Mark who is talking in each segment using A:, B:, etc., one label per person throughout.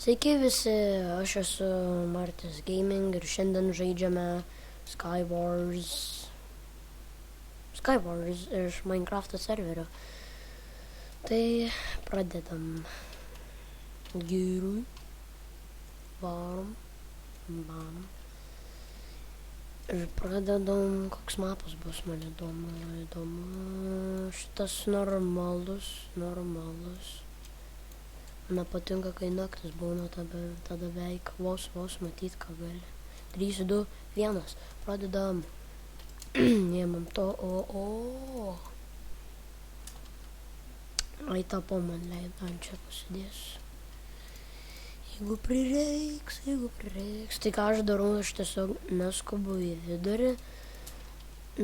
A: Sveiki visi, aš esu Martis Gaming ir šiandien žaidžiame Skywars iš Minecraft serverio. Tai pradedam. Gyrui. Varom. Bam. Ir pradedam, koks mapas bus, man įdomu. Šitas normalus. Man patinka, kai naktis būna, tada beveik vos matyt, ką gali. 3, 2, 1, pradedam. Ėmam to, Ai, tapo man leido, ant čia pasidėsiu. Jeigu prireiks. Tai ką aš darau, aš tiesiog neskubu į vidurį,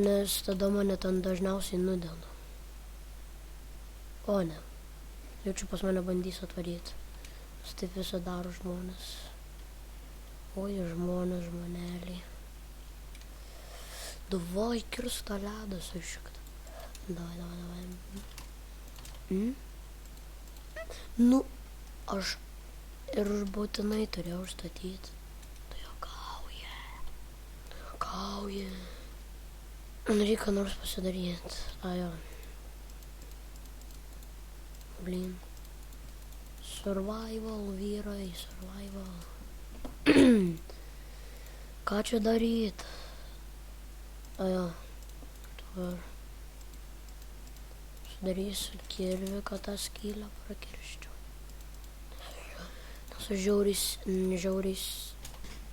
A: nes tada mane ten dažniausiai nudėna. O ne. Jaučiu, pas mane bandys atvaryti. Nes taip visą daro žmonės. Oi, žmoneliai. Davai, kirsta ledas iššikta. Davai. Nu, aš ir būtinai turėjau užstatyti. Tai juokauja. Man reikia nors pasidaryti. Ajo. Blin. Survival, vyrai, survival. Ką čia daryt? Ajo. Dabar. Sudarysiu kirvį, kad tą skylę prakirščiau. Nesu žiauriai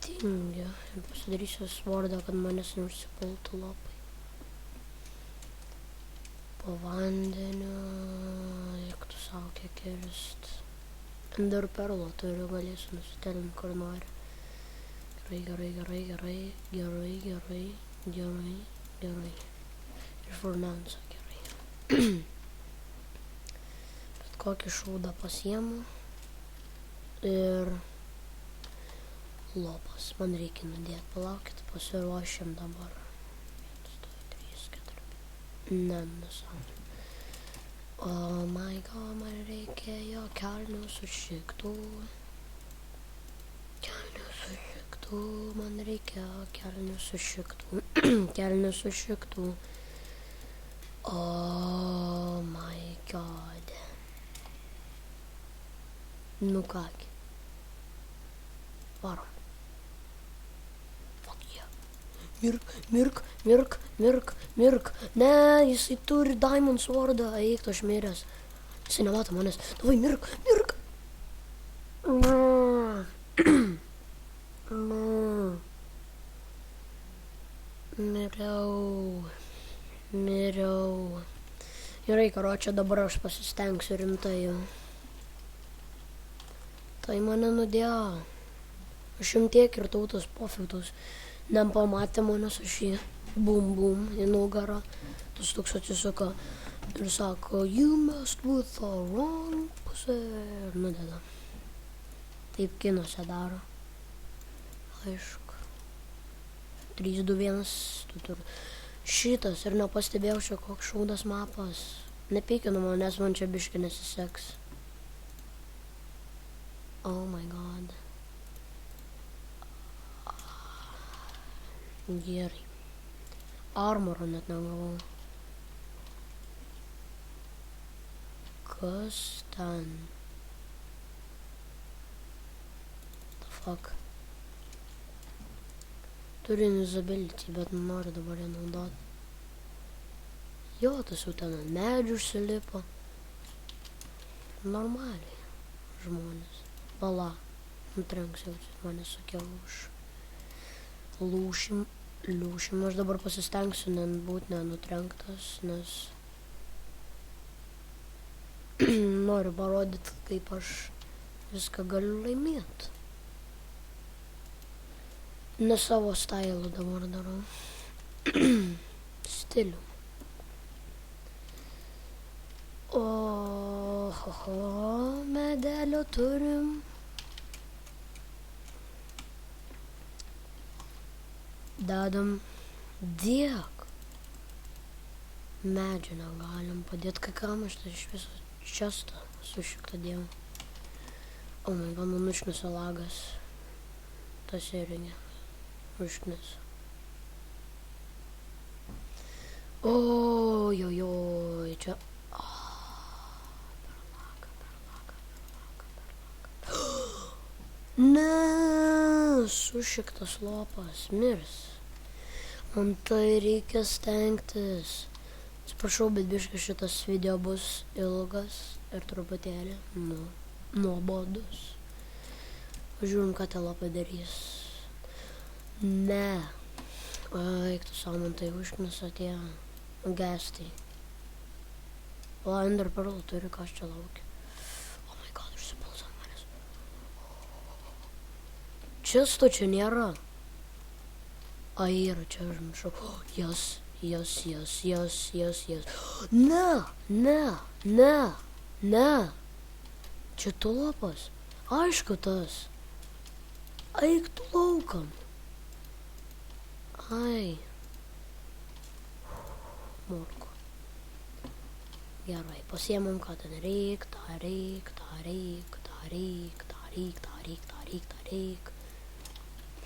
A: tingiu. Ir pasidarysiu svordą, kad manęs neužsipultų lopai. Po vandeniu, reiktų savo kiek kirst. Ender perlo turiu, galėsiu nusitelint kur nori. Gerai. Ir furnansą gerai. Bet kokį šūdą pasiemu. Ir lopas man reikia nudėti. Palaukit, pasiruošiam dabar. 1, 2, 3, 4. Nesąmonė. Oh my god, man reikėjo kelnių sušiktų. Man reikėjo kelnių sušiktų. Oh my god. Nu kągi. Varom. Fuck yeah. Mirk. Ne, jisai turi diamond swordą. Eik, aš miręs. Jisai nemato manęs. Davai, mirk. Miriau. Gerai, karočią, dabar aš pasistengsiu rimtai. Tai mane nudėjo. Aš jums tiek ir tautas pofiutus. Nepamatė manęs, aš jį bum į nugarą. Tas toks atsisuka ir sako, you messed with the wrong pusė. Ir nudeda. Taip kinuose daro. Aišku. 3, 2, 1, tu turi. Šitas ir nepastebėjau čia koks šūdas mapas. Nepykinu manęs, man čia biškį nesiseks. Oh my god. Gerai. Armoro net negavau. Kas ten? The fuck? Turiu invisibility, bet noriu dabar ją naudoti. Jo, tas jau ten ant medžių užsilipo. Normaliai. Žmonės. Bala. Nutrenksiu, mane sakiau už lūšim. Aš dabar pasistengsiu būt nenutrenktas, nes noriu parodyti, kaip aš viską galiu laimėti. Ne savo stylų dabar darau. Stilių. Medelio turim. Dedam tiek. Medžio negalim padėti, kai kam aš tai iš viso čestą sušiktą dėjau. O man, man užknisa lagas. Tas irgi užknis. Ojojoj, čia. Ne, sušiktas lopas, mirs. Man tai reikia stengtis. Atsiprašau, bet biškai šitas video bus ilgas ir truputėlį nuobodus. Žiūrim, ką tela padarys. Ne. Eik tu savo, man tai užknisa tie gestai. Ender Pearl turi, kas čia laukia. Oh my god, užsipuls ant manęs. Čisto čia nėra. Ai, yra čia, užmiršau. Jas. Ne. Čia tulopas. Aišku tas. Eik tu laukam. Ai. Morku. Gerai, pasiemam, ką ten reik.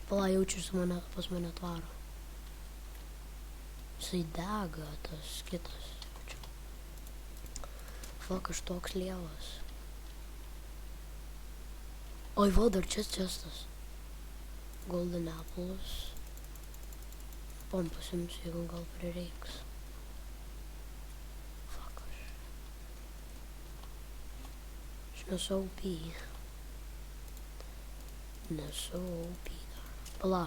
A: Pala, jaučiuosi pas mane tvaro. Jisai dega, tas kitas. Fuck, aš toks lievas. Oi, va, dar čestas. Golden apples. Pom pasimsiu, jeigu gal prireiks. Fuck, aš nesu OP. Nesu OP dar. Pala,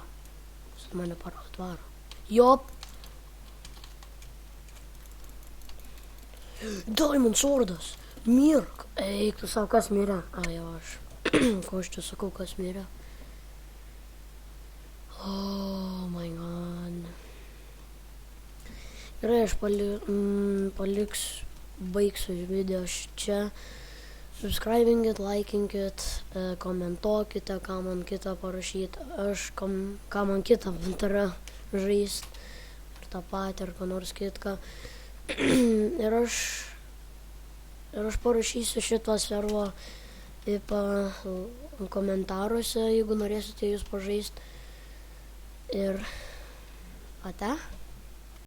A: jis mane atvaro. Jop! Diamond swordas! Mirk! Eik, tu savo, kas mirė? Ai, aš. Ko aš čia sakau, kas mirė? Oh my god. Gerai, aš baigsiu video čia. Subscribinkit, likinkit, komentuokite, ką man kitą parašyti. Ką man kitą tara žaist. Ir tą patį, ar ką nors kitką. Ir aš parašysiu šitą servą komentaruose, jeigu norėsite jūs pažaist. Ir ate.